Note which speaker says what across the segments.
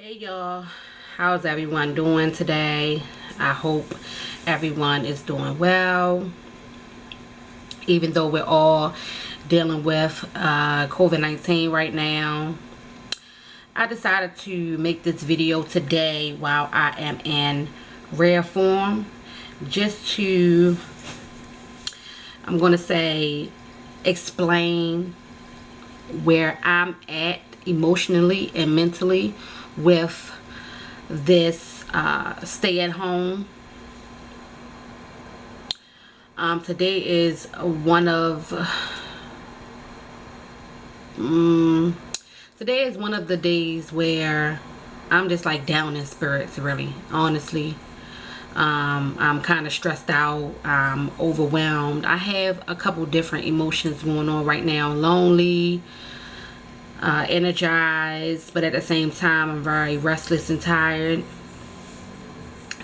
Speaker 1: Hey y'all, how's everyone doing today? I hope everyone is doing well, even though we're all dealing with COVID-19 right now. I decided to make this video today while I am in rare form, just to, I'm going to say, explain where I'm at emotionally and mentally with this stay at home. Today is one of the days where I'm just like down in spirits, really, honestly. I'm kind of stressed out. I'm overwhelmed. I have a couple different emotions going on right now. Lonely, energized, but at the same time I'm very restless and tired.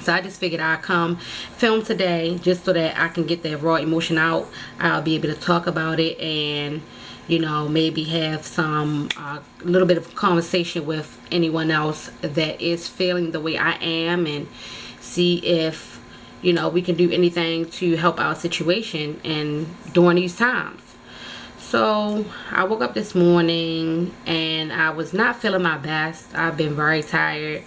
Speaker 1: So I just figured I'd come film today just so that I can get that raw emotion out. I'll be able to talk about it and, you know, maybe have some little bit of conversation with anyone else that is feeling the way I am, and see if, you know, we can do anything to help our situation and during these times. So I woke up this morning and I was not feeling my best. I've been very tired.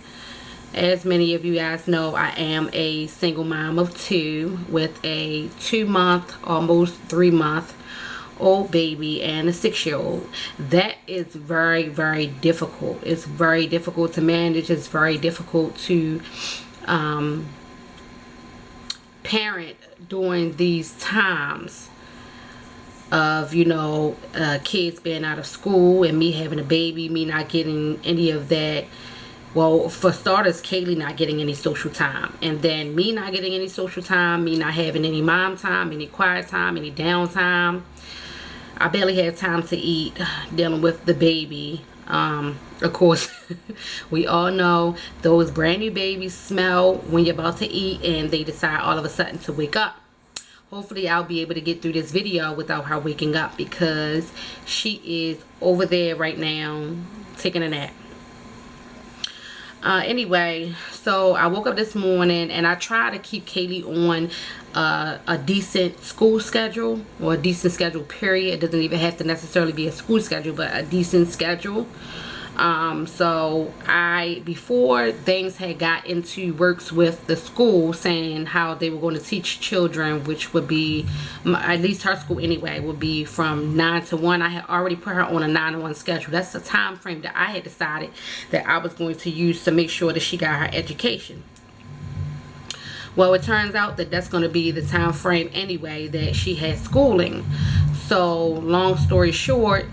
Speaker 1: As many of you guys know, I am a single mom of two with a 2-month, almost 3-month old baby and a 6-year-old. That is very, very difficult. It's very difficult to manage. It's very difficult to parent during these times of, you know, kids being out of school and me having a baby, me not getting any of that. Well, for starters, Kaylee not getting any social time, and then me not getting any social time, me not having any mom time, any quiet time, any downtime. I barely have time to eat dealing with the baby. Of course, we all know those brand new babies smell when you're about to eat and they decide all of a sudden to wake up. Hopefully I'll be able to get through this video without her waking up, because she is over there right now taking a nap. Anyway, so I woke up this morning and I try to keep Kaylee on a decent school schedule, or a decent schedule period. It doesn't even have to necessarily be a school schedule, but a decent schedule. So before things had got into works with the school saying how they were going to teach children, which would be, at least her school anyway, would be from 9 to 1. I had already put her on a 9 to 1 schedule. That's the time frame that I had decided that I was going to use to make sure that she got her education. Well, it turns out that that's going to be the time frame anyway that she has schooling. So long story short,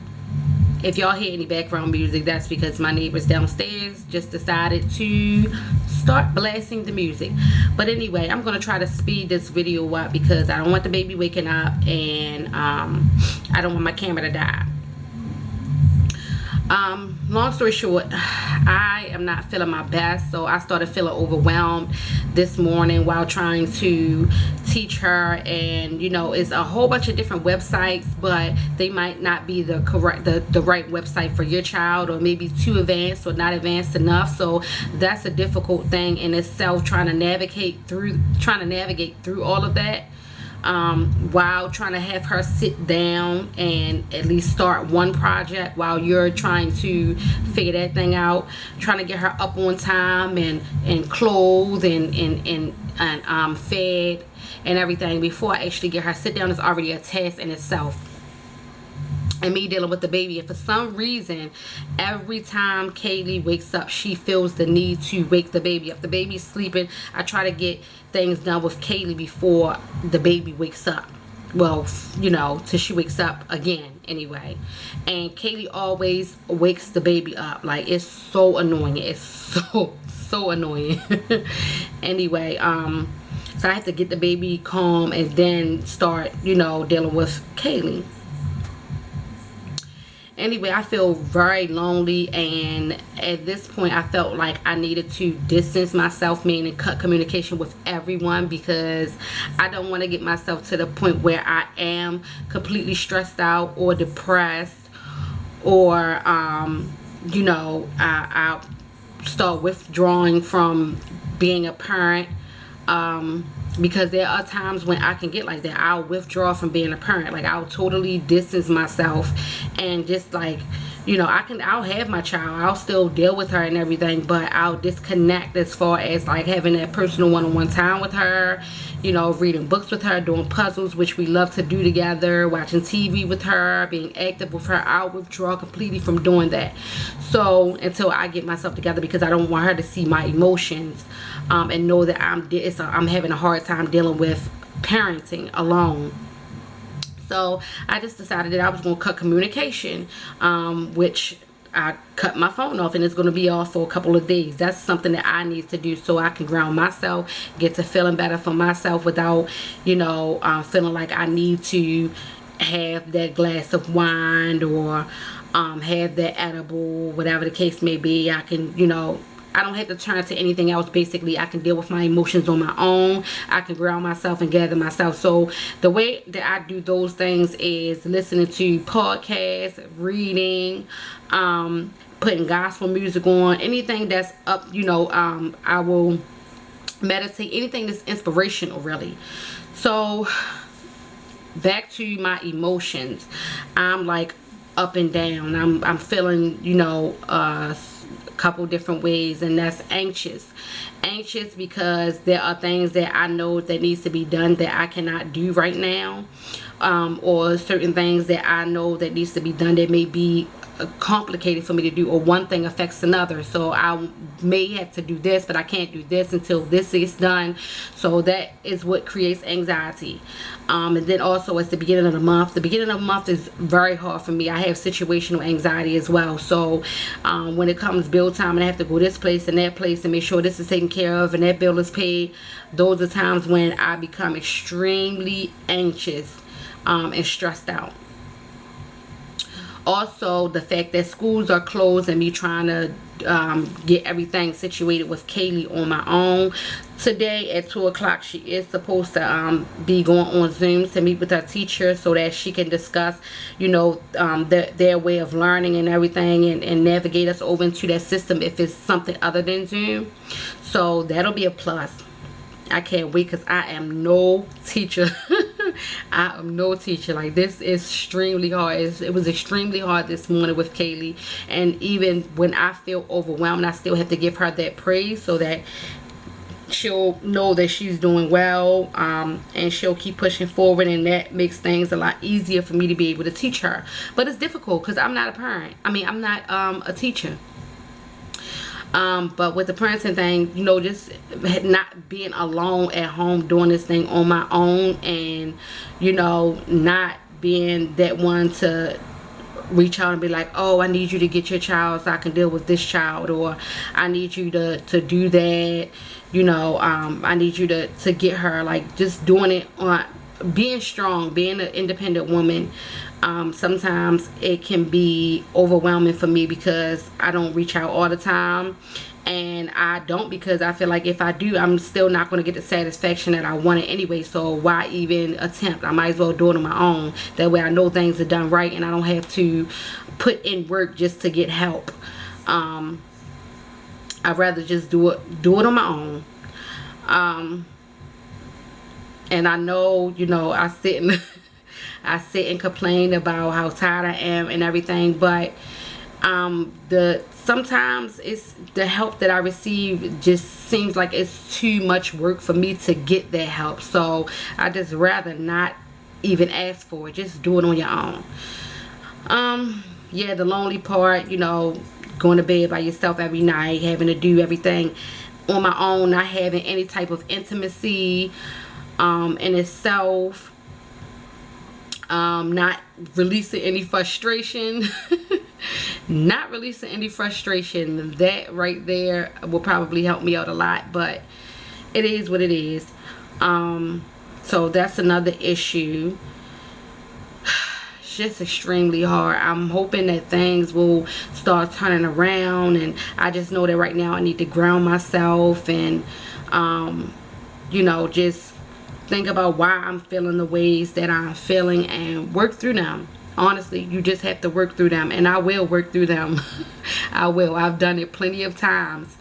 Speaker 1: if y'all hear any background music, that's because my neighbors downstairs just decided to start blasting the music. But anyway, I'm going to try to speed this video up because I don't want the baby waking up, and I don't want my camera to die. Long story short, I am not feeling my best, so I started feeling overwhelmed this morning while trying to teach her. And you know, it's a whole bunch of different websites, but they might not be the right website for your child, or maybe too advanced or not advanced enough. So that's a difficult thing in itself, trying to navigate through all of that. While trying to have her sit down and at least start one project while you're trying to figure that thing out, trying to get her up on time and clothed and fed and everything before I actually get her sit down is already a task in itself. And me dealing with the baby, and for some reason every time Kaylee wakes up, she feels the need to wake the baby up. The baby's sleeping, I try to get things done with Kaylee before the baby wakes up. Well, you know, till she wakes up again anyway. And Kaylee always wakes the baby up. Like, it's so annoying. It's so annoying. Anyway, so I have to get the baby calm and then start, you know, dealing with Kaylee. Anyway, I feel very lonely, and at this point I felt like I needed to distance myself, meaning cut communication with everyone, because I don't want to get myself to the point where I am completely stressed out or depressed, or you know, I start withdrawing from being a parent, because there are times when I can get like that. I'll withdraw from being a parent. Like, I'll totally distance myself and just like, you know, I'll have my child, I'll still deal with her and everything, but I'll disconnect as far as like having that personal one-on-one time with her, you know, reading books with her, doing puzzles, which we love to do together, watching TV with her, being active with her. I'll withdraw completely from doing that. So until I get myself together, because I don't want her to see my emotions, and know that I'm having a hard time dealing with parenting alone. So I just decided that I was going to cut communication, which I cut my phone off, and it's going to be off for a couple of days. That's something that I need to do so I can ground myself, get to feeling better for myself without, you know, feeling like I need to have that glass of wine or have that edible, whatever the case may be. I can, you know, I don't have to turn to anything else. Basically, I can deal with my emotions on my own. I can ground myself and gather myself. So the way that I do those things is listening to podcasts, reading, putting gospel music on, anything that's up, you know. I will meditate, anything that's inspirational, really. So back to my emotions. I'm like up and down. I'm feeling, you know, couple different ways, and that's anxious because there are things that I know that needs to be done that I cannot do right now, or certain things that I know that needs to be done that may be complicated for me to do, or one thing affects another. So I may have to do this, but I can't do this until this is done. So that is what creates anxiety. And then also, it's the beginning of the month. The beginning of the month is very hard for me. I have situational anxiety as well. So when it comes bill time and I have to go this place and that place and make sure this is taken care of and that bill is paid, those are times when I become extremely anxious and stressed out. Also, the fact that schools are closed and me trying to get everything situated with Kaylee on my own. Today at 2 o'clock, she is supposed to be going on Zoom to meet with her teacher so that she can discuss, you know, their way of learning and everything, and navigate us over into that system if it's something other than Zoom. So that'll be a plus. I can't wait, because I am no teacher. I am no teacher. Like, this is extremely hard. It was extremely hard this morning with Kaylee, and even when I feel overwhelmed, I still have to give her that praise so that she'll know that she's doing well, and she'll keep pushing forward, and that makes things a lot easier for me to be able to teach her. But it's difficult because I'm not a parent. I mean, I'm not a teacher. But with the parenting thing, you know, just not being alone at home doing this thing on my own, and, you know, not being that one to reach out and be like, oh, I need you to get your child so I can deal with this child, or I need you to do that, you know, I need you to get her, like, just doing it on being strong, being an independent woman. Sometimes it can be overwhelming for me because I don't reach out all the time, and I don't because I feel like if I do, I'm still not going to get the satisfaction that I wanted anyway. So why even attempt? I might as well do it on my own. That way I know things are done right and I don't have to put in work just to get help. I'd rather just do it on my own. And I know, you know, I sit and complain about how tired I am and everything, but sometimes it's the help that I receive just seems like it's too much work for me to get that help. So I just rather not even ask for it. Just do it on your own. Yeah, the lonely part, you know, going to bed by yourself every night, having to do everything on my own, not having any type of intimacy in itself. Not releasing any frustration. Not releasing any frustration. That right there will probably help me out a lot, but it is what it is. So that's another issue. It's just extremely hard. I'm hoping that things will start turning around, and I just know that right now I need to ground myself and you know, just think about why I'm feeling the ways that I'm feeling and work through them. Honestly, you just have to work through them, and I will work through them. I will. I've done it plenty of times.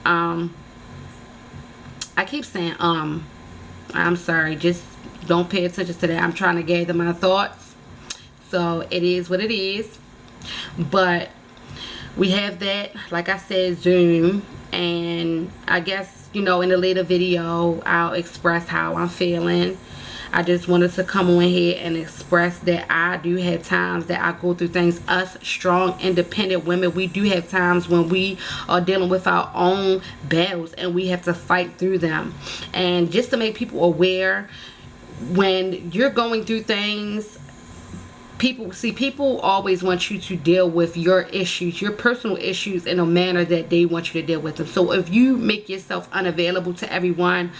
Speaker 1: I keep saying I'm sorry, just don't pay attention to that. I'm trying to gather my thoughts. So it is what it is. But we have that, like I said, Zoom, and I guess, you know, in a later video I'll express how I'm feeling. I just wanted to come on here and express that I do have times that I go through things. Us strong, independent women, we do have times when we are dealing with our own battles and we have to fight through them. And just to make people aware, when you're going through things, people always want you to deal with your issues, your personal issues, in a manner that they want you to deal with them. So if you make yourself unavailable to everyone,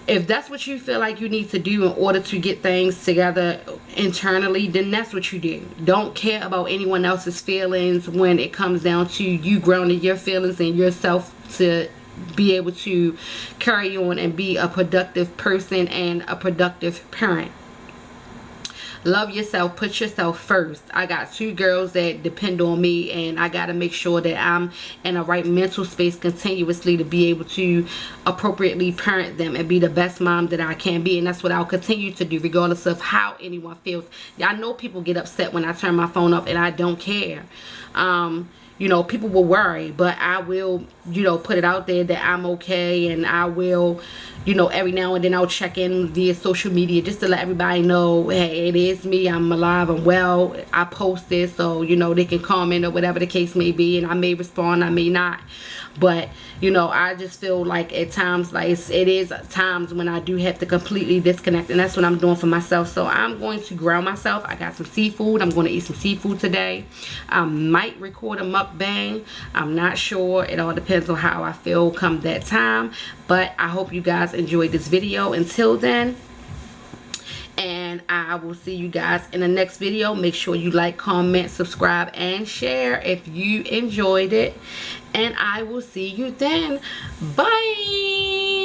Speaker 1: if that's what you feel like you need to do in order to get things together internally, then that's what you do. Don't care about anyone else's feelings when it comes down to you grounding your feelings and yourself to be able to carry on and be a productive person and a productive parent. Love yourself. Put yourself first. I got 2 girls that depend on me, and I got to make sure that I'm in a right mental space continuously to be able to appropriately parent them and be the best mom that I can be. And that's what I'll continue to do regardless of how anyone feels. I know people get upset when I turn my phone off, and I don't care. You know, people will worry, but I will, you know, put it out there that I'm okay, and I will, you know, every now and then I'll check in via social media just to let everybody know, hey, it is me, I'm alive, I'm well, I post this, so, you know, they can comment or whatever the case may be, and I may respond, I may not. But, you know, I just feel like at times, like it is times when I do have to completely disconnect, and that's what I'm doing for myself. So I'm going to ground myself. I got some seafood. I'm going to eat some seafood today. I might record a mukbang. I'm not sure. It all depends on how I feel come that time. But I hope you guys enjoyed this video. Until then, and I will see you guys in the next video. Make sure you like, comment, subscribe, and share if you enjoyed it. And I will see you then. Bye.